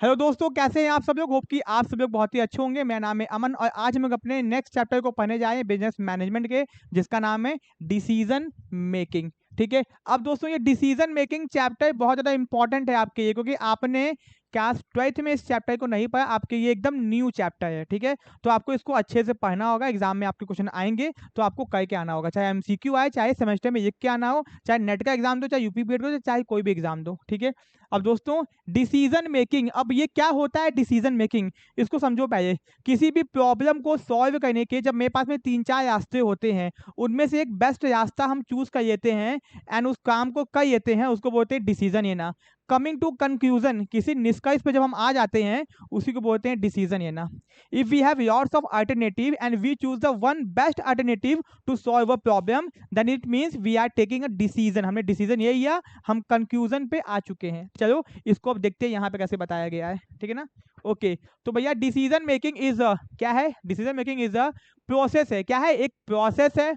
Hello दोस्तों, कैसे हैं आप सब लोग। होप कि आप सब लोग बहुत ही अच्छे होंगे। मेरा नाम है अमन और आज हम लोग अपने नेक्स्ट चैप्टर को पढ़ने जा रहे हैं बिजनेस मैनेजमेंट के, जिसका नाम है डिसीजन मेकिंग। ठीक है। अब दोस्तों ये डिसीजन मेकिंग चैप्टर बहुत ज़्यादा इंपॉर्टेंट है आपके लिए, क्योंकि आपने क्लास 12th में इस चैप्टर को नहीं पढ़ा। आपके ये एकदम न्यू चैप्टर है। ठीक है। तो आपको इसको अच्छे से पढ़ना होगा। एग्जाम में आपके क्वेश्चन आएंगे तो आपको करके आना होगा, चाहे एमसीक्यू आए, चाहे सेमेस्टर में लिख के आना हो, चाहे नेट का एग्जाम दो, चाहे यूपीपीएससी दो, चाहे कोई भी एग्जाम दो। ठीक है। अब दोस्तों डिसीजन मेकिंग, अब ये क्या होता है डिसीजन मेकिंग, इसको समझो पहले। किसी भी प्रॉब्लम को सॉल्व करने के जब मेरे पास में 3-4 रास्ते होते हैं, उनमें से एक बेस्ट रास्ता हम चूज कर लेते हैं एंड उस काम को कर लेते हैं, उसको बोलते हैं डिसीजन लेना। कमिंग टू कंक्लूजन, किसी निष्कर्ष पे जब हम आ जाते हैं, उसी को बोलते हैं डिसीजन लेना। If we have lots of alternative and we choose the one best alternative to solve a problem, then it means we are taking a decision. हमने डिसीजन ये लिया, हम कंक्लूजन पे आ चुके हैं। चलो इसको अब देखते हैं यहाँ पे कैसे बताया गया है। ठीक है ना। ओके। तो भैया डिसीजन मेकिंग इज क्या है। Decision making is a process है। क्या है? एक प्रोसेस है,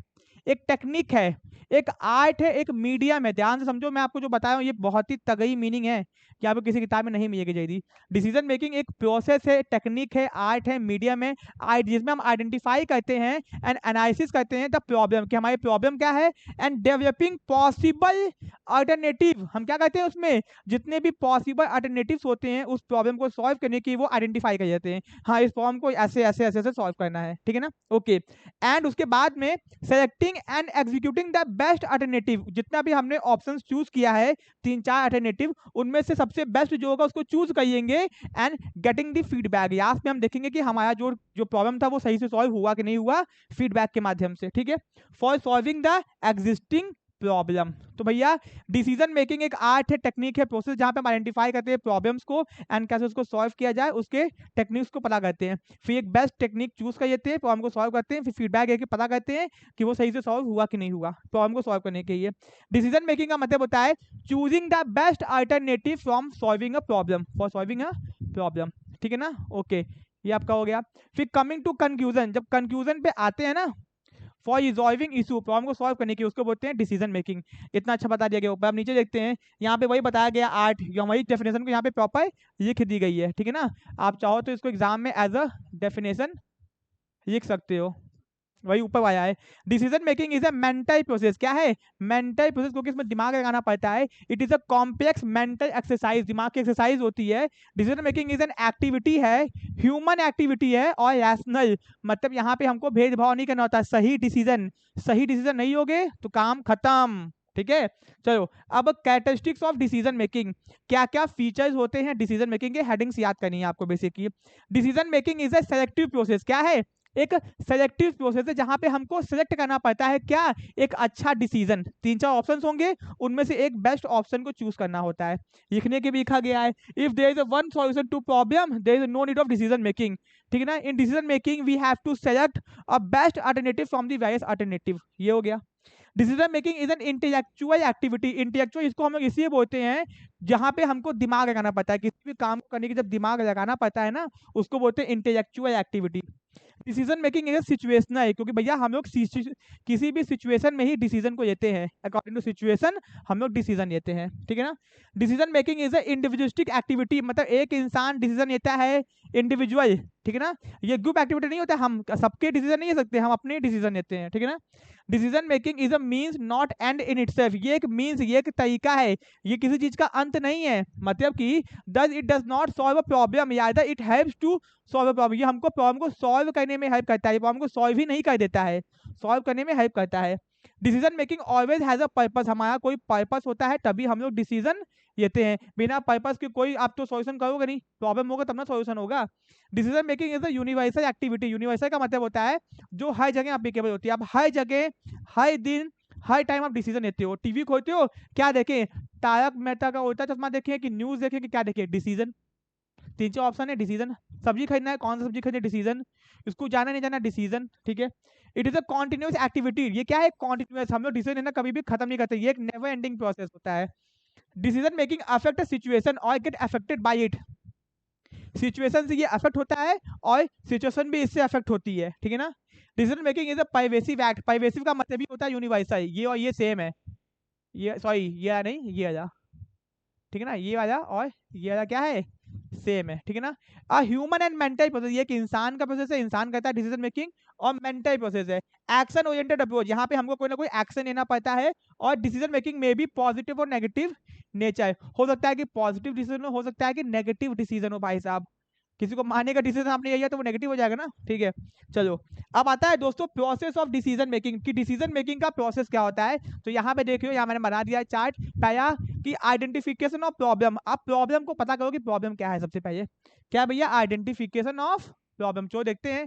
एक टेक्निक है, एक आर्ट है, एक मीडियम है। ध्यान से समझो, मैं आपको जो बता रहा हूँ ये बहुत ही तगड़ी मीनिंग है कि आपको किसी किताब में नहीं मिलेगी जल्दी। डिसीजन मेकिंग एक प्रोसेस है, टेक्निक है, आर्ट है, मीडियम है, जिसमें हम आइडेंटिफाई करते हैं एंड एनालिसिस करते हैं द प्रॉब्लम, कि हमारी प्रॉब्लम क्या है, एंड डेवलपिंग पॉसिबल अल्टरनेटिव। हम क्या करते हैं उसमें जितने भी पॉसिबल अल्टरनेटिव्स होते हैं उस प्रॉब्लम को सॉल्व करने की वो आइडेंटिफाई कर जाते हैं। हाँ, इस प्रॉब्लम को ऐसे ऐसे ऐसे ऐसे सॉल्व करना है। ठीक है ना। ओके। एंड उसके बाद में selecting and executing the best alternative. जितना भी हमने ऑप्शंस चूज किया है, 3-4 अल्टरनेटिव, उनमें से सबसे बेस्ट जो होगा उसको चूज करिएंगे एंड गेटिंग द फीडबैक। यहाँ में हम देखेंगे कि हमारा जो प्रॉब्लम था वो सही से सॉल्व हुआ कि नहीं हुआ, फीडबैक के माध्यम से। ठीक है। For solving the existing problem. तो भैया डिसीजन मेकिंग एक आर्ट है, टेक्निक है, प्रोसेस, जहां पे हम आइडेंटिफाई करते हैं प्रॉब्लम्स को एंड कैसे उसको सॉल्व किया जाए, उसके टेक्निक्स को पता करते हैं। फिर एक बेस्ट टेक्निक चूज कर लेते हैं, प्रॉब्लम को सॉल्व करते हैं, फिर फीडबैक है कि पता करते हैं कि वो सही से सॉल्व हुआ कि नहीं हुआ प्रॉब्लम को सॉल्व करने के लिए। डिसीजन मेकिंग का मतलब होता है choosing the best alternative from solving a problem, for solving a problem. ठीक है ना। ओके, ये आपका हो गया। फिर कमिंग टू कंक्लूजन, जब कंक्लूजन पे आते हैं ना, फॉर रिजॉल्विंग इशू, प्रॉब्लम को सॉल्व करने की, उसको बोलते हैं डिसीजन मेकिंग। इतना अच्छा बता दिया गया ऊपर। अब नीचे देखते हैं, यहाँ पे वही बताया गया आर्ट, या वही डेफिनेशन को यहाँ पे प्रॉपर लिख दी गई है। ठीक है ना। आप चाहो तो इसको एग्जाम में एज अ डेफिनेशन लिख सकते हो, वही ऊपर आया है। Decision making is a mental process. क्या है? मेंटल प्रोसेस, क्योंकि इसमें दिमाग लगाना पड़ता है। It is a complex mental exercise, दिमाग की एक्सरसाइज होती है। Decision making is an activity है, ह्यूमन एक्टिविटी है और रैशनल, मतलब यहाँ पे हमको भेदभाव नहीं करना होता। सही डिसीजन नहीं होगे तो काम खत्म। ठीक है। चलो अब कैरेक्टरिस्टिक्स ऑफ डिसीजन मेकिंग, क्या क्या फीचर्स होते हैं डिसीजन मेकिंग के, हेडिंग्स याद करनी है आपको basically. Decision making is a selective process. क्या है? एक सेलेक्टिव प्रोसेस है, जहां पे हमको सेलेक्ट करना पड़ता है क्या, एक अच्छा डिसीजन। 3-4 ऑप्शन होंगे, उनमें से एक बेस्ट ऑप्शन को चूज करना होता है। लिखने के भी लिखा गया है, if there is one solution to problem there is no need of decision making. ठीक है ना। In decision making we have to select a best alternative from the various alternative. ये हो गया। Decision making is an intellectual activity. Intellectual इसको हम लोग इसलिए बोलते हैं जहां पे हमको दिमाग लगाना पड़ता है, किसी भी काम करने के जब दिमाग लगाना पड़ता है ना, उसको बोलते हैं intellectual activity. Decision making is situational है, क्योंकि भैया हम लोग किसी भी सिचुएशन में ही डिसीजन को लेते हैं, अकॉर्डिंग टू सिचुएशन हम लोग डिसीजन लेते हैं। ठीक है ना। Decision making is a individualistic activity, मतलब एक इंसान डिसीजन लेता है, इंडिविजुअल। ठीक है ना। ये ग्रुप एक्टिविटी नहीं होता, हम सबके डिसीजन नहीं ले सकते, हम अपने डिसीजन लेते हैं। ठीक है ना। Decision making is a means not and in itself, ये एक मींस, ये एक तरीका है, ये किसी चीज का अंत नहीं है। मतलब कि it does not solve a problem, या it helps to solve problem, ये हमको प्रॉब्लम को सॉल्व करने में हेल्प करता है, प्रॉब्लम को सॉल्व ही नहीं कर देता है, सॉल्व करने में हेल्प करता है। Decision making always has a purpose, हमारा कोई पर्पस होता है तभी हम लोग डिसीजन लेते हैं। बिना पर्पस के कोई आप तो सॉल्यूशन करोगे नहीं, प्रॉब्लम होगा तब ना सॉल्यूशन होगा। Decision making is a universal activity. Universal का मतलब होता है जो हर जगह अप्लीकेबल होती है। आप हर जगह, हर दिन, हर टाइम आप डिसीजन लेते हो। टीवी खोलते हो, क्या देखें, तारक मेहता का उल्टा चश्मा देखें कि न्यूज देखें कि क्या देखें, डिसीजन। 3-4 ऑप्शन है, डिसीजन। सब्जी खरीदना है, कौन सा सब्जी खरीदना, डिसीजन। इसको जाना नहीं जाना, डिसीजन। ठीक है। It is a continuous activity, ये क्या है, कॉन्टिन्यूस, हम लोग डिसीजन लेना कभी भी खत्म नहीं करते, ये एक नेवर एंडिंग प्रोसेस होता है। डिसीजन मेकिंग अफेक्ट सिचुएशन और get affected by it, situation से ये अफेक्ट होता है और सिचुएशन भी इससे अफेक्ट होती है। ठीक है ना। Decision making is a pervasive act, pervasive का मतलब ही होता है यूनिवर्सल, ये और ये सेम है, ये सॉरी ये नहीं, ये आजा। ठीक है ना। ये वाला और ये वाला क्या है, सेम है, ठीक है ना। ह्यूमन एंड मेंटल प्रोसेस, ये कि इंसान का प्रोसेस है, इंसान करता है डिसीजन मेकिंग, और मेंटल प्रोसेस है एक्शन ओरिएंटेड अप्रोच, यहाँ पे हमको कोई ना कोई एक्शन लेना पड़ता है, और डिसीजन मेकिंग में भी पॉजिटिव और नेगेटिव नेचर हो सकता है कि पॉजिटिव डिसीजन हो सकता है कि नेगेटिव डिसीजन हो भाई साहब। किसी को मारने का डिसीजन आपने लिया तो वो नेगेटिव हो जाएगा ना, ठीक है। चलो अब आता है दोस्तों प्रोसेस ऑफ डिसीजन मेकिंग, कि डिसीजन मेकिंग का प्रोसेस क्या होता है। तो यहाँ पे देखियो, यहाँ मैंने बना दिया है चार्ट। पहला कि आइडेंटिफिकेशन ऑफ प्रॉब्लम, आप प्रॉब्लम को पता करो कि प्रॉब्लम क्या है। सबसे पहले क्या भैया, आइडेंटिफिकेशन ऑफ प्रॉब्लम। चलो देखते हैं।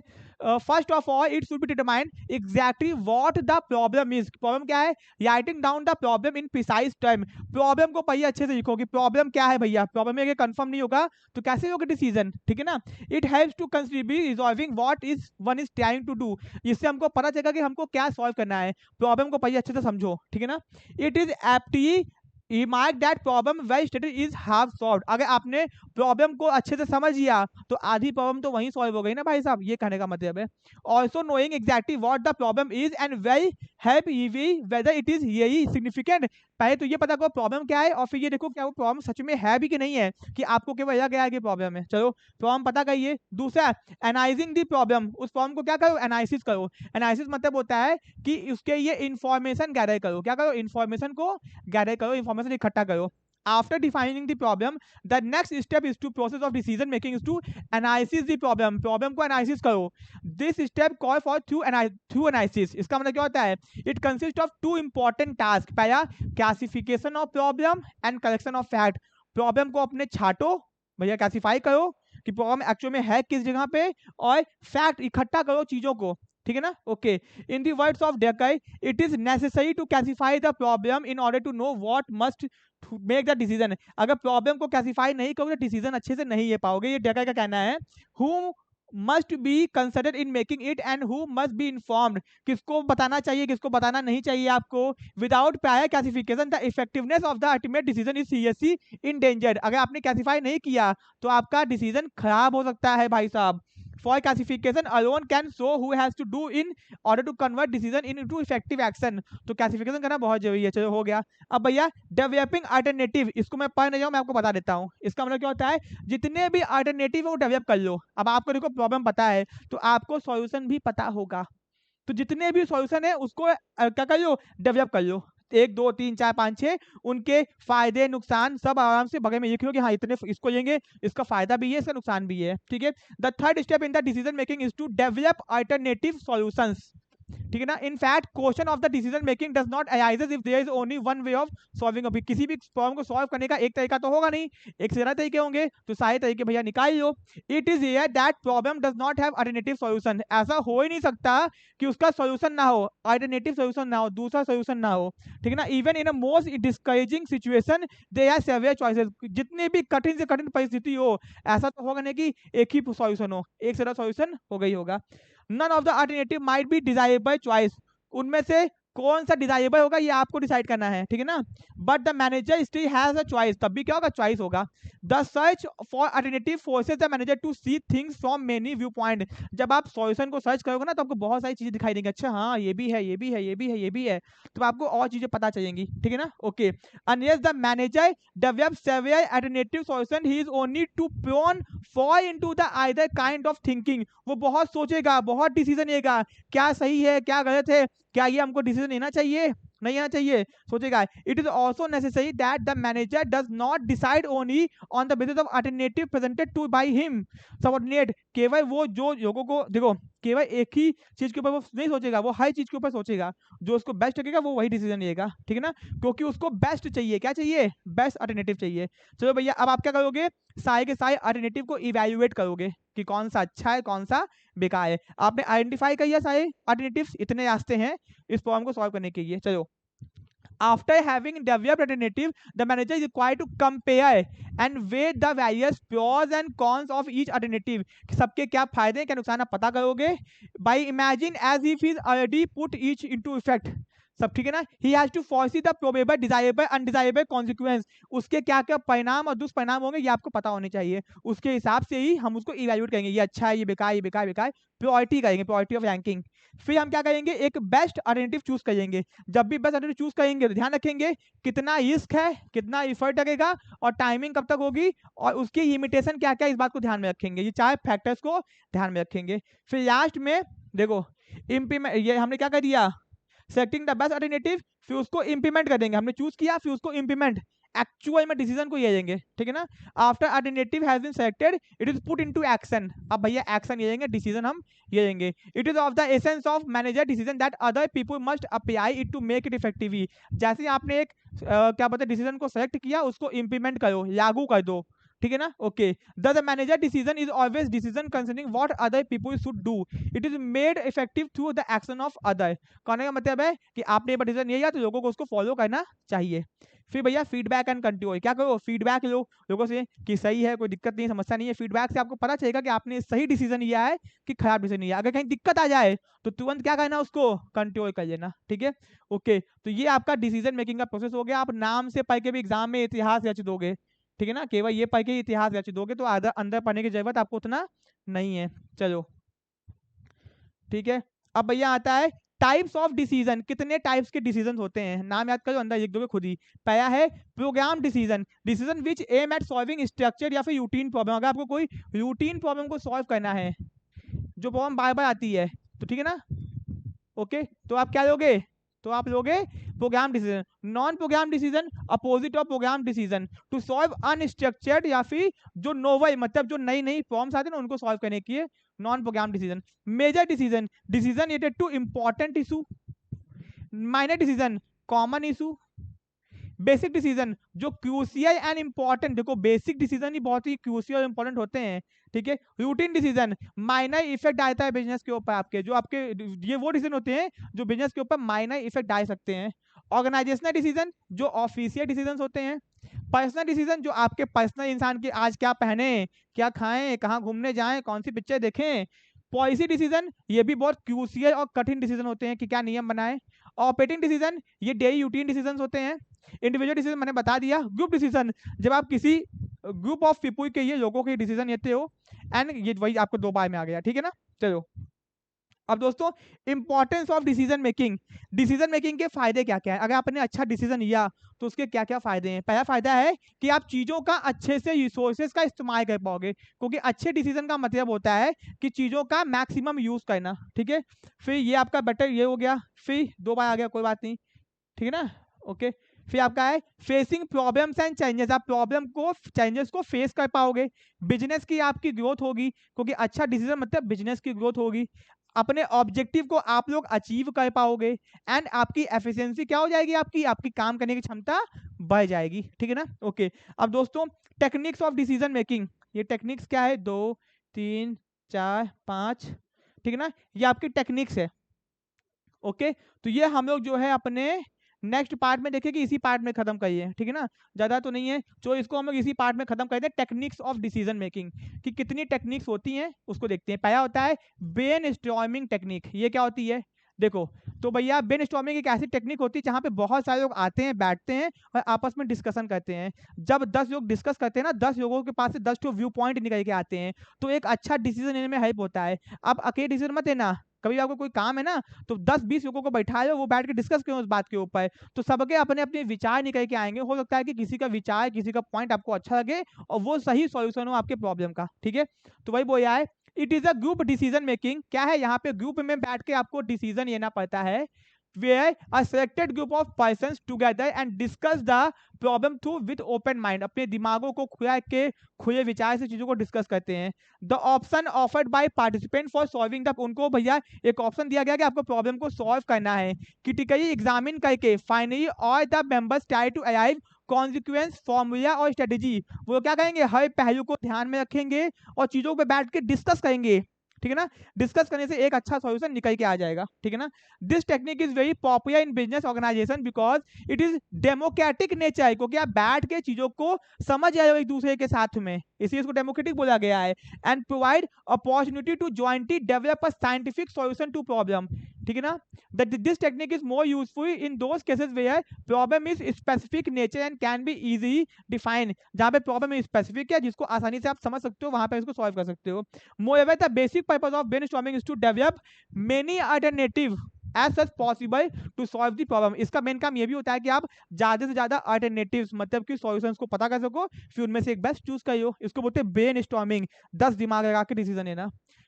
First of all it should be determine exactly what the problem is. Problem क्या है, writing down the problem in precise term. Problem को पहिए अच्छे से लिखो कि प्रॉब्लम क्या है भैया। प्रॉब्लम में कंफर्म नहीं होगा तो कैसे होगा डिसीजन, ठीक है ना। It helps to contribute resolving what is one is trying to do. इससे हमको पता चलेगा कि हमको क्या सॉल्व करना है। प्रॉब्लम को पहिए अच्छे से समझो, ठीक है ना। It is aptly mark that problem well stated is half solved. अगर आपने प्रॉब्लम को अच्छे से समझ लिया तो आधी प्रॉब्लम तो वहीं सॉल्व हो गई ना भाई साहब, ये कहने का मतलब है। Also knowing exactly what the problem is and well help you whether it is यही सिग्निफिकेंट। पहले तो ये पता करो प्रॉब्लम क्या है, और फिर ये देखो क्या वो प्रॉब्लम सच में है भी कि नहीं है, कि आपको केवल यह गया है कि प्रॉब्लम है। चलो प्रॉब्लम पता करिए। दूसरा एनालाइजिंग द प्रॉब्लम, उस प्रॉब्लम को क्या करो, एनालिसिस करो। एनालिसिस मतलब होता है कि उसके ये इंफॉर्मेशन गैदर करो। क्या करो, इंफॉर्मेशन को गैदर करो, इंफॉर्मेशन इकट्ठा करो। After defining the problem, the next step is to process of decision making is to analysis the problem. Problem को analysis करो। This step call for through analysis। इसका मतलब क्या होता है, it consists of two important tasks। पहला classification of problem and collection of fact। Problem को अपने छाटो भैया, क्लासीफाई करो कि प्रॉब्लम एक्चुअल में है किस जगह पे, और फैक्ट इकट्ठा करो चीजों को, ठीक है ना। Okay, in the words of डेकाई, it is necessary to classify the problem in order to know what must make the decision. अगर प्रॉब्लम को क्लासीफाई नहीं करोगे तो डिसीजन अच्छे से नहीं ले पाओगे, ये डेकाई का कहना है। Who must be considered in making it and who must be informed. किसको बताना चाहिए, किसको बताना नहीं चाहिए आपको। Without prior classification the effectiveness of the ultimate decision is seriously endangered. अगर आपने क्लासिफाई नहीं किया तो आपका डिसीजन खराब हो सकता है भाई साहब। For classification alone can show who has to do in order to convert decision into effective action। तो क्लासिफिकेशन करना बहुत जरूरी है। चलो हो गया। अब भैया डेवलपिंग अल्टरनेटिव, इसको मैं पढ़ नहीं जाऊँ, मैं आपको बता देता हूँ। इसका मतलब क्या होता है, जितने भी अल्टरनेटिव है वो डेवलप कर लो। अब आपको देखो प्रॉब्लम पता है तो आपको सॉल्यूशन भी पता होगा, तो जितने भी सॉल्यूशन है उसको क्या कर लो, डेवलप कर लो। 1 2 3 4 5 6 उनके फायदे नुकसान सब आराम से बगल में लिख लो कि हाँ इतने इसको लेंगे, इसका फायदा भी है, इसका नुकसान भी है, ठीक है। The third step in the decision making is to develop alternative solutions, ठीक है ना। In fact question of the decision making does not arises if there is only one way of solving. अभी किसी भी प्रॉब्लम को solve करने का एक तरीका तो होगा नहीं, एक से ज्यादा तरीके होंगे, तो सारे तरीके भैया निकाल लो। It is here that problem does not have alternative solution. ऐसा हो ही नहीं सकता कि उसका सॉल्यूशन ना हो, अल्टरनेटिव सॉल्यूशन ना हो, दूसरा सॉल्यूशन ना हो, ठीक है ना। Even in a most discouraging situation there are several choices. जितनी भी कठिन से कठिन परिस्थिति हो, ऐसा तो होगा नहीं कि एक ही सॉल्यूशन हो, एक से ज्यादा सॉल्यूशन होगा ही होगा। None of the alternative might be desirable choice. उनमें से कौन सा डिजायरेबल होगा ये आपको डिसाइड करना है, ठीक है ना। But the manager still has a choice. तब भी क्या होगा, चॉइस होगा। The search for alternative forces the manager to see things from many view point. जब आप सॉल्यूशन को सर्च करोगे ना तो आपको बहुत सारी चीजें दिखाई देंगी, अच्छा हाँ ये भी है, ये भी है, ये भी है, ये भी है, तो आपको और चीजें पता चलेंगी, ठीक है ना। Okay, unless the manager develop several alternative solution he is only too prone fall into the either kind of thinking. वो बहुत सोचेगा, बहुत डिसीजन लेगा, क्या सही है क्या गलत है, क्या ये हमको डिसीजन लेना चाहिए नहीं लेना चाहिए, सोचेगा। It is also necessary that the manager does not decide only on the basis of alternative presented to by him subordinate. केवल वो जो लोगों को देखो, केवल एक ही चीज के ऊपर वो नहीं सोचेगा, वो हर चीज के ऊपर सोचेगा, जो उसको बेस्ट लगेगा वो वही डिसीजन लेगा, ठीक है ना। क्योंकि उसको बेस्ट चाहिए, क्या चाहिए, बेस्ट अल्टरनेटिव चाहिए। चलो भैया अब आप क्या करोगे, सारे के सारे अल्टरनेटिव को इवैल्यूएट करोगे कि कौन सा अच्छा है कौन सा बेकार है। आपने आइडेंटिफाई किया सारे अल्टरनेटिव्स, इतने रास्ते हैं इस प्रॉब्लम को सॉल्व करने के लिए। चलो after having developed alternative the manager is required to compare and weigh the various pros and cons of each alternative। सबके क्या फायदे क्या नुकसान आप पता करोगे। by imagine as if he already put each into effect। सब ठीक है ना। He has to foresee the probable desirable undesirable consequence, उसके क्या क्या परिणाम और दुष्परिणाम होंगे ये आपको पता होने चाहिए, उसके हिसाब से ही हम उसको इवैल्यूएट करेंगे, ये अच्छा है, ये बेकार, ये बेकार, बेकार, प्रायोरिटी करेंगे, प्रायोरिटी ऑफ रैंकिंग। फिर हम क्या करेंगे, एक बेस्ट अल्टरनेटिव चूज करेंगे। जब भी बेस्ट अल्टरनेटिव चूज करेंगे तो ध्यान रखेंगे कितना रिस्क है, कितना इफर्ट लगेगा और टाइमिंग कब तक होगी और उसकी लिमिटेशन क्या क्या, इस बात को ध्यान में रखेंगे, ये 4 फैक्टर्स को ध्यान में रखेंगे। फिर लास्ट में देखो इम्प्लीमेंट, ये हमने क्या कर दिया, सेलेक्टिंग द बेस्ट अल्टरनेटिव, फिर उसको इंप्लीमेंट कर देंगे, हमने चूज किया फिर उसको इंप्लीमेंट, एक्चुअल में डिसीजन को ये लेंगे, ठीक है ना। After alternative has been selected it is put into action, अब भैया एक्शन ये लेंगे, डिसीजन हम ये लेंगे। It is of the essence of manager decision that other people must apply it to make it effective, जैसे ही आपने एक क्या बोलते हैं डिसीजन को सेलेक्ट किया उसको इंप्लीमेंट करो, लागू कर दो, ठीक है ना। Okay, the manager decision is always decision concerning what other people should do, it is made effective through the action of other. कहने का मतलब है कि आपने डिसीजन लिया तो लोगों को उसको फॉलो करना चाहिए। फिर भैया फीडबैक एंड कंट्रोल, क्या करो, फीडबैक लो लोगों से कि सही है, कोई दिक्कत नहीं, समस्या नहीं है। फीडबैक से आपको पता चलेगा कि आपने सही डिसीजन लिया है कि खराब डिसीजन लिया। अगर कहीं दिक्कत आ जाए तो तुरंत क्या करना, उसको कंट्रोल कर लेना, ठीक है। ओके, तो ये आपका डिसीजन मेकिंग का प्रोसेस हो गया। आप नाम से पढ़ के भी एग्जाम में इतिहास रच दोगे, ठीक है ना, केवल ये पढ़ के इतिहास रच दोगे तो अंदर पढ़ने की जरूरत आपको उतना नहीं है। चलो ठीक है, अब भैया आता है टाइप्स ऑफ डिसीजन, कितने टाइप्स के डिसीजन होते हैं, नाम याद करो, अंदर लिख दोगे खुद ही। पहला है program decision, decision which aim at solving structure या फिर रूटीन प्रॉब्लम, अगर आपको कोई रूटीन प्रॉब्लम को सॉल्व करना है, जो प्रॉब्लम बार बार आती है, तो ठीक है ना। ओके, तो आप क्या लोगे, तो आप लोगे program decision. Non program decision opposite of program decision, to solve unstructured या फिर जो नोवल, मतलब जो नई नई प्रॉब्लम्स आते हैं ना उनको सॉल्व करने की non program decision. Major decision, decision related to important issue. Minor decision, common issue. Basic decision, जो क्रूशियल एंड इंपॉर्टेंट, देखो बेसिक डिसीजन ही बहुत ही क्रूशियल और इंपॉर्टेंट होते हैं, ठीक है। रूटीन डिसीजन, माइनर इफेक्ट डालता है बिजनेस के ऊपर आपके, जो आपके ये वो डिसीजन होते हैं जो बिजनेस के ऊपर माइनर इफेक्ट डाल सकते हैं। ऑर्गेनाइजेशनल डिसीजन, जो ऑफिशियल डिसीजन होते हैं। पर्सनल डिसीजन, जो आपके पर्सनल इंसान के आज क्या पहने, क्या खाएं, कहाँ घूमने जाएं, कौन सी पिक्चर देखें। पॉलिसी डिसीजन, ये भी बहुत क्रूशियल और कठिन डिसीजन होते हैं कि क्या नियम बनाए। ऑपरेटिंग डिसीजन, ये डेली रूटीन डिसीजन होते हैं। इंडिविजुअल डिसीजन मैंने बता दिया। ग्रुप डिसीजन, जब आप किसी ग्रुप ऑफ पीपल के, ये लोगों के डिसीजन लेते हो, एंड ये वही आपको 2 बार में आ गया, ठीक है ना। चलो अब दोस्तों importance of decision making, decision making के फायदे क्या क्या है, अगर आपने अच्छा डिसीजन लिया तो उसके क्या क्या फायदे हैं। पहला फायदा है कि आप चीजों का अच्छे से रिसोर्सेज का इस्तेमाल कर पाओगे, क्योंकि अच्छे डिसीजन का मतलब होता है कि चीजों का मैक्सिमम यूज करना, ठीक है। फिर ये आपका बेटर ये हो गया, फिर 2 बार आ गया, कोई बात नहीं, ठीक है ना। ओके, फिर आपका है फेसिंग प्रॉब्लम्स एंड चेंजेस, आप प्रॉब्लम को चेंजेस को फेस कर पाओगे। बिजनेस की आपकी ग्रोथ होगी, क्योंकि अच्छा डिसीजन मतलब बिजनेस की ग्रोथ होगी। अपने ऑब्जेक्टिव को आप लोग अचीव कर पाओगे, एंड आपकी एफिशिएंसी क्या हो जाएगी, आपकी आपकी काम करने की क्षमता बढ़ जाएगी, ठीक है ना। ओके, अब दोस्तों टेक्निक्स ऑफ डिसीजन मेकिंग, ये टेक्निक्स क्या है, 2 3 4 5, ठीक है ना, ये आपकी टेक्निक्स है। ओके, तो ये हम लोग जो है अपने नेक्स्ट पार्ट में देखें कि इसी पार्ट में खत्म करिए, ठीक है ना, ज्यादा तो नहीं है, तो इसको हम लोग इसी पार्ट में खत्म कर दें। टेक्निक्स ऑफ डिसीजन मेकिंग, कि कितनी टेक्निक्स होती हैं उसको देखते हैं। पहला होता है ब्रेनस्टॉर्मिंग टेक्निक, ये क्या होती है, देखो तो भैया ब्रेनस्टॉर्मिंग एक ऐसी टेक्निक होती है जहां पे बहुत सारे लोग आते हैं, बैठते हैं और आपस में डिस्कशन करते हैं। जब 10 लोग डिस्कस करते हैं ना, 10 लोगों के पास से 10 व्यू पॉइंट निकल के आते हैं, तो एक अच्छा डिसीजन लेने में हेल्प होता है। अब अकेले डिसीजन मत लेना, कभी आपको कोई काम है ना तो 10-20 लोगों को बैठाओ, वो बैठ के डिस्कस करें उस बात के ऊपर, तो सबके अपने अपने विचार निकल के आएंगे। हो सकता है कि किसी का विचार, किसी का पॉइंट आपको अच्छा लगे और वो सही सॉल्यूशन हो आपके प्रॉब्लम का, ठीक है। तो वही बोला है it is a group decision making, क्या है यहाँ पे ग्रुप में बैठ के आपको डिसीजन लेना पड़ता है, where a selected group of persons together and discuss the problem through with open mind, अपने दिमागों को खुला के खुले विचार से चीजों को डिस्कस करते हैं। The option offered by participant for solving the, उनको भैया एक ऑप्शन दिया गया कि आपको प्रॉब्लम को सॉल्व करना है, क्रिटिकली एग्जामिन करके finally all the members try to arrive consequence formula और स्ट्रेटेजी, वो क्या करेंगे, हर पहलू को ध्यान में रखेंगे और चीजों पे बैठ के डिस्कस करेंगे, ठीक है ना। डिस्कस करने से एक अच्छा सॉल्यूशन निकल के आ जाएगा, ठीक है ना। This technique is very popular in business organization because it is democratic nature, क्योंकि आप बैठ के चीजों को समझ रहे हो एक दूसरे के साथ में, इसी इसको डेमोक्रेटिक बोला गया है। And provide opportunity to jointly develop a scientific solution to problem, ठीक है ना। That this technique is more useful in those cases where problem is specific nature and can be easily define, जहां पे problem specific है जिसको आसानी से आप समझ सकते हो, वहां पे इसको सॉल्व कर सकते हो। Moreover the basic purpose of brainstorming is to develop many alternative as such possible to solve the problem. इसका मेन काम ये भी होता है कि आप ज्यादा से ज्यादा अल्टरनेटिव्स मतलब कि सॉल्यूशंस को पता कर सको, फिर उनमें से एक बेस्ट चूज करियो। इसको बोलते हैं ब्रेनस्टॉर्मिंग, 10 दिमाग लगा के डिसीजन लेना।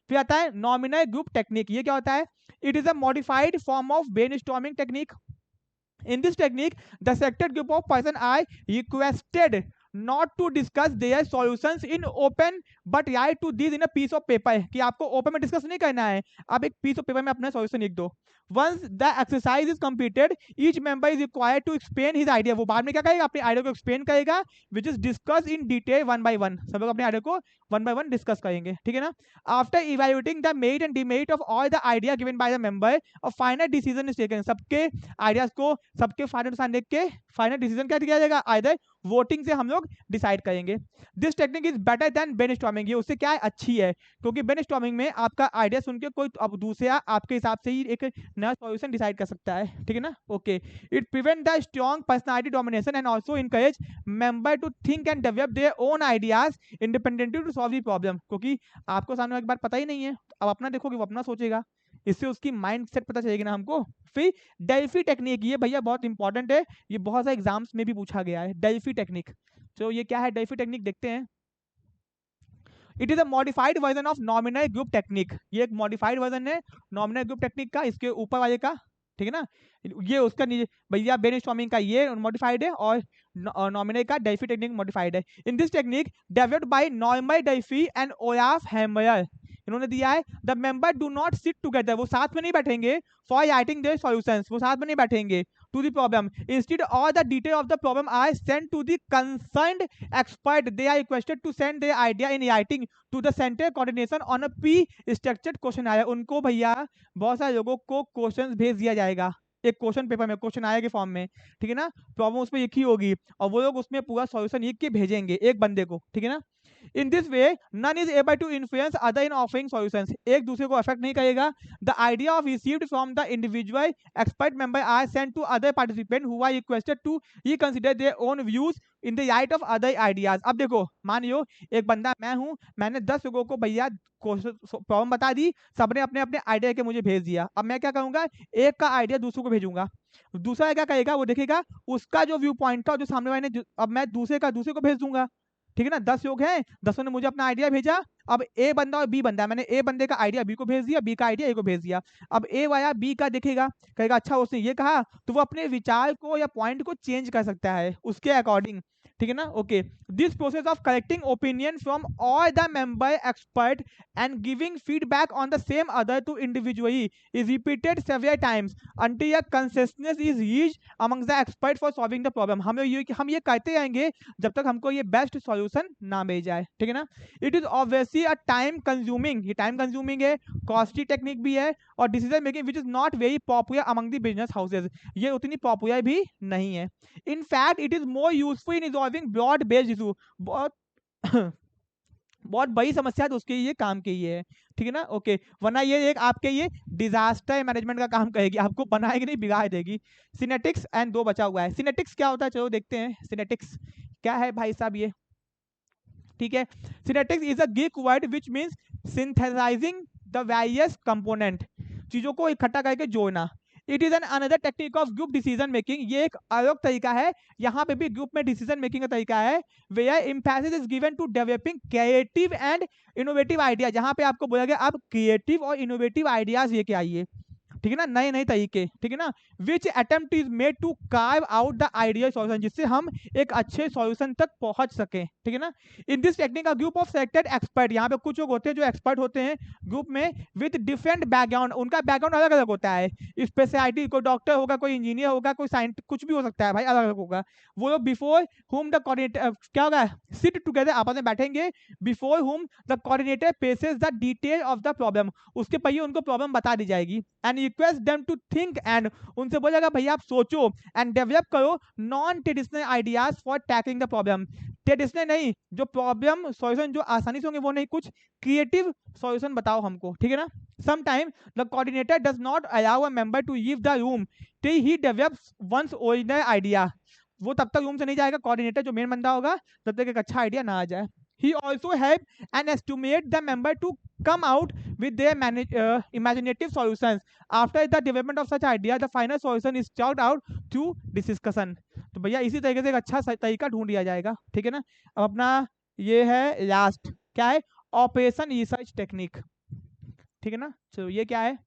फिर आता है नॉमिनल ग्रुप टेक्निक। ये क्या होता है? It is a modified form of brainstorming technique. In this technique, the selected group of person are requested not to discuss their solutions in open but write to these in a piece of paper। कि आपको open में discuss नहीं करना है, आप एक piece of paper में अपना सॉल्यूशन लिख दो। Once the exercise is completed, each member is required to explain his idea। वो बाद में क्या करेगा? अपने आइडिया को एक्सप्लेन करेगा, which is discussed in detail one by one। सब लोग अपने आइडिया को वन बाय वन डिस्कस करेंगे, ठीक है ना। After evaluating the merit and demerit of all the idea given by the member, a final decision is taken। सबके ideas को, सबके फाइनल नुकसान देख के फाइनल डिसीजन क्या किया जाएगा? आइदर वोटिंग से हम लोग डिसाइड करेंगे। This technique is better than brainstorming. ये उससे क्या है? अच्छी है, क्योंकि ब्रेनस्टॉर्मिंग में आपका आइडिया सुन के कोई अब दूसरा आपके हिसाब से ही एक नया सॉल्यूशन डिसाइड कर सकता है, ठीक है ना। Okay, it prevent the strong personality domination and also encourage member to think and develop their own ideas independently to solve the problem. क्योंकि आपको सामने एक बार पता ही नहीं है, अब अपना देखोगे वो अपना सोचेगा, इससे उसकी माइंड सेट पता चलेगी ना हमको। फिर डेल्फी टेक्निक, ये भैया बहुत इंपॉर्टेंट है, ये बहुत सारे एग्जाम्स में भी पूछा गया है। डेल्फी टेक्निक, तो ये क्या है? डेल्फी टेक्निक देखते हैं। It is a modified version of nominal group technique. ये एक मॉडिफाइड वर्जन है नॉमिनल ग्रुप टेक्निक का, इसके ऊपर वाले का, ठीक है ना। ये उसका भैया ब्रेनस्टॉर्मिंग का ये मॉडिफाइड है और नॉमिनल का डेल्फी टेक्निक मॉडिफाइड है। In this technique developed by Norman Delphi and Olaf hammer, इन्होंने दिया है the member do not sit together, वो साथ में नहीं बैठेंगे फॉर राइटिंग देयर सॉल्यूशंस, वो साथ में नहीं बैठेंगे to the problem, instead all the detail of the problem are sent to the concerned expert। they are requested to send their idea in writing to the center coordination on a pre-structured question आया। उनको भैया बहुत सारे लोगों को question भेज दिया जाएगा एक क्वेश्चन पेपर में, क्वेश्चन आया के फॉर्म में, ठीक है ना। प्रॉब्लम उसमें एक ही होगी और वो लोग उसमें पूरा सॉल्यूशन लिख के भेजेंगे एक बंदे को, ठीक है ना। In this way, none is able to influence other in offering solutions। एक दूसरे को अफेक्ट नहीं करेगा। The idea of received from the individual expert member are sent to other participants who are requested to reconsider their own views in the light of other ideas। अब देखो, मान लो एक बंदा मैं हूं, मैंने 10 लोगों को भैया प्रॉब्लम बता दी, सबने अपने अपने आइडिया के मुझे भेज दिया। अब मैं क्या करूंगा? एक का आइडिया दूसरों को भेजूंगा, दूसरा क्या करेगा? वो देखेगा उसका जो व्यू पॉइंट था जो सामने वाले ने, अब मैं दूसरे का दूसरे को भेज दूंगा, ठीक है ना। 10 लोग हैं, 10 ने मुझे अपना आइडिया भेजा। अब ए बंदा और बी बंदा है, मैंने ए बंदे का आइडिया बी को भेज दिया, बी का आइडिया ए को भेज दिया। अब ए वाया बी का देखेगा, कहेगा अच्छा उसने ये कहा, तो वो अपने विचार को या पॉइंट को चेंज कर सकता है उसके अकॉर्डिंग, ठीक है ना। Okay, this process of collecting opinion from all the member expert and giving feedback on the same other to individually is repeated several times until a consensus is reached among the experts for solving the problem। हम ये कहते रहेंगे जब तक हमको ये best solution ना मिल जाए, ठीक है ना। It is obviously a time consuming, ये टाइम कंज्यूमिंग है, कॉस्टली टेक्निक भी है, और decision making which is not very popular among the business houses, ये उतनी पॉपुलर भी नहीं है। In fact it is more useful in resolving broad based issue. बहुत बड़ी समस्या है तो उसके लिए काम की है, ठीक है ना। ओके, वरना ये एक आपके ये डिजास्टर मैनेजमेंट का काम करेगी, आपको बनाएगी नहीं बिगाड़ देगी। सिनेटिक्स एंड 2 बचा हुआ है। सिनेटिक्स क्या होता है? चलो देखते हैं सिनेटिक्स क्या है भाई साहब ये, ठीक है। Synectics is a Greek word which means synthesizing the various component, चीजों को इकट्ठा करके जोड़ना। It is an another technique of group decision making, ये एक अलग तरीका है, यहाँ पे भी ग्रुप में डिसीजन मेकिंग का तरीका है। Where emphasis is given to developing creative and innovative idea, जहां पे आपको बोला गया आप क्रिएटिव और इनोवेटिव आइडियाज लेके आइए, ठीक है ना, नए नए तरीके, ठीक है ना। Which attempt is made to carve out the ideal solution, जिससे हम एक अच्छे सॉल्यूशन तक पहुंच सके, ठीक है ना। In this technique a group of selected expert, यहाँ पे कुछ लोग होते हैं जो एक्सपर्ट होते हैं ग्रुप में विद डिफरेंट बैकग्राउंड, उनका बैकग्राउंड अलग अलग होता है, स्पेशलिटी, कोई डॉक्टर होगा, कोई इंजीनियर होगा, कोई साइंटिस्ट, कुछ भी हो सकता है भाई, अलग अलग होगा। वो लोग बिफोर हुम द कोऑर्डिनेटर क्या होगा? सिट टुगेदर, आपस में बैठेंगे, before whom the coordinator places the detail of the problem, उसके पहिए उनको प्रॉब्लम बता दी जाएगी, and request them to think and उनसे बोलेगा भैया आप सोचो एंड डेवलप करो non traditional ideas for tackling the problem. Traditional नहीं, जो प्रॉब्लम सॉल्यूशन जो आसानी से होंगे वो नहीं, कुछ क्रिएटिव सॉल्यूशन बताओ हमको, ठीक है ना। Sometime the coordinator does not allow a member to leave the room till he develops one's original idea. वो तब तक रूम से नहीं जाएगा, कोऑर्डिनेटर जो मेन बंदा होगा, तब तक एक अच्छा आइडिया ना आ जाए। He also help and estimate the member to come out with their imaginative solutions. After the development of such idea, the final solution is chalked out through discussion. तो भैया इसी तरीके से एक अच्छा तरीका ढूंढ लिया जाएगा, ठीक है ना। अब अपना ये है लास्ट, क्या है, ऑपरेशन रिसर्च टेक्निक, ठीक है ना। चलो ये क्या है,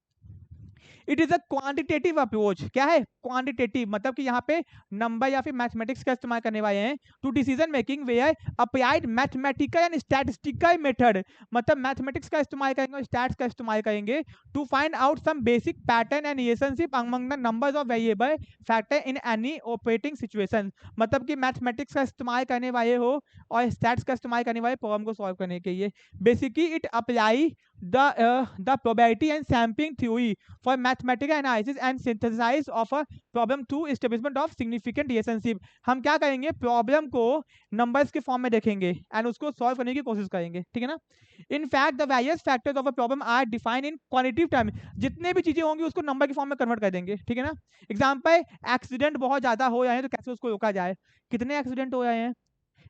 it is a quantitative approach. क्या है, क्वांटिटेटिव, मतलब कि यहाँ पे नंबर या फिर मैथमेटिक्स का इस्तेमाल करने वाले हैं to decision making where applied mathematical and statistical method. मतलब मैथमेटिक्स का इस्तेमाल करेंगे और स्टैट्स का इस्तेमाल करेंगे to find out some basic pattern and relationship among the numbers of variable factor in any operating situation. मतलब कि मैथमेटिक्स का इस्तेमाल करने वाले हो और स्टैट्स का इस्तेमाल करने वाले प्रॉब्लम को सॉल्व करने के लिए। Basically it apply the probability and sampling theory for mathematical analysis and synthesis of a problem through establishment of significant relationship। हम क्या करेंगे, प्रॉब्लम को नंबर्स के फॉर्म में देखेंगे एंड उसको सॉल्व करने की कोशिश करेंगे, ठीक है ना। In fact the various factors of a problem are defined in quantitative term. जितने भी चीजें होंगी उसको नंबर के फॉर्म में कन्वर्ट कर देंगे, ठीक है ना। एग्जांपल, एक्सीडेंट बहुत ज्यादा हो रहे हैं तो कैसे उसको रोका जाए, कितने एक्सीडेंट हो रहे हैं,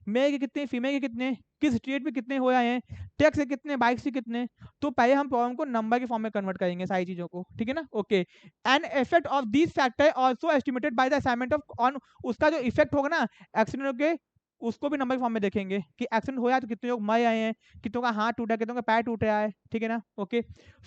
मेल के कितने, फीमेल के कितने, किस स्टेट में कितने हो रहे हैं, टैक्स से कितने, बाइक से कितने। तो पहले हम प्रॉब्लम को नंबर के फॉर्म में कन्वर्ट करेंगे सारी चीजों को, ठीक है ना। Okay, and effect of this factor also estimated by the assignment of on. उसका जो इफेक्ट होगा ना एक्सीडेंट के, उसको भी नंबर के फॉर्म में देखेंगे कि एक्सीडेंट हुआ है तो कितने लोग मर आए हैं, कितनों का हाथ टूटा, कितनों का पैर टूट रहा है, ठीक है ना। Okay,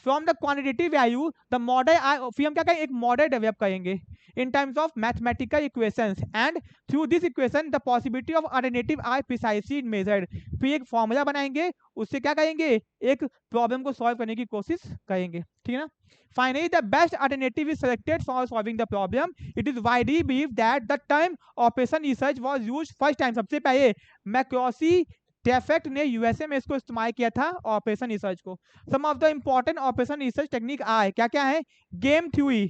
from the quantitative value the model, फिर हम क्या करेंगे, एक मॉडल डेवलप करेंगे in terms of mathematical equations and through this equation the possibility of alternative are precisely measured। फिर एक फॉर्मूला बनाएंगे, उससे क्या करेंगे, एक प्रॉब्लम को सॉल्व करने की कोशिश करेंगे, ठीक है ना। Finally, the best alternative is selected for solving the problem. It is widely believed that the term operation research was used first time। सबसे पहले मैक्रोसी टेफेक्ट ने यूएसए में इसको इस्तेमाल किया था ऑपरेशन रिसर्च को। Some of the important operation research technique आए, क्या क्या है, game theory,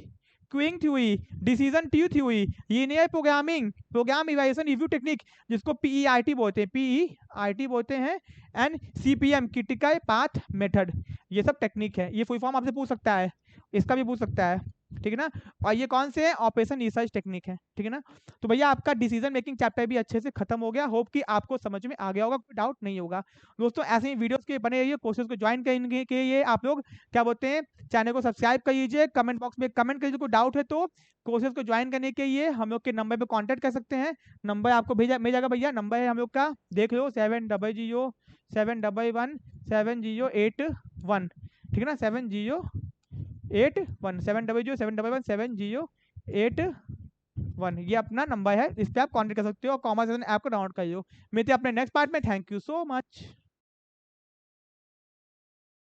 queuing theory, decision tree theory, linear programming, program evaluation review technique जिसको पीईआरटी बोलते हैं, पीईआरटी बोलते हैं, and CPM critical path method. ये सब टेक्निक है, ये फुल फॉर्म आपसे पूछ सकता है, इसका भी पूछ सकता है, ठीक है ना। और ये कौन से ऑपरेशन रिसर्च टेक्निक है, ठीक है ना। तो भैया आपका डिसीजन मेकिंग चैप्टर भी अच्छे से खत्म हो गया। होप कि आपको समझ में आ गया होगा, कोई डाउट नहीं होगा। दोस्तों ऐसे ही वीडियोस के बने रहिए, कोर्सेज को ज्वाइन करने के लिए आप लोग क्या बोलते हैं, चैनल को सब्सक्राइब कर लीजिए, कमेंट बॉक्स में कमेंट करिए, कोई डाउट है तो कोर्सेज को ज्वाइन करने के लिए हम लोग के नंबर पे कांटेक्ट कर सकते हैं। नंबर आपको मिल जाएगा भैया, नंबर है हम लोग का, देख लो 7007117081, ठीक है ना, 7081 ये अपना नंबर है, इस पे आप कांटेक्ट कर सकते हो और कॉमर्स ऐप को डाउनलोड कर लो। मिलते हैं अपने नेक्स्ट पार्ट में, थैंक यू सो मच।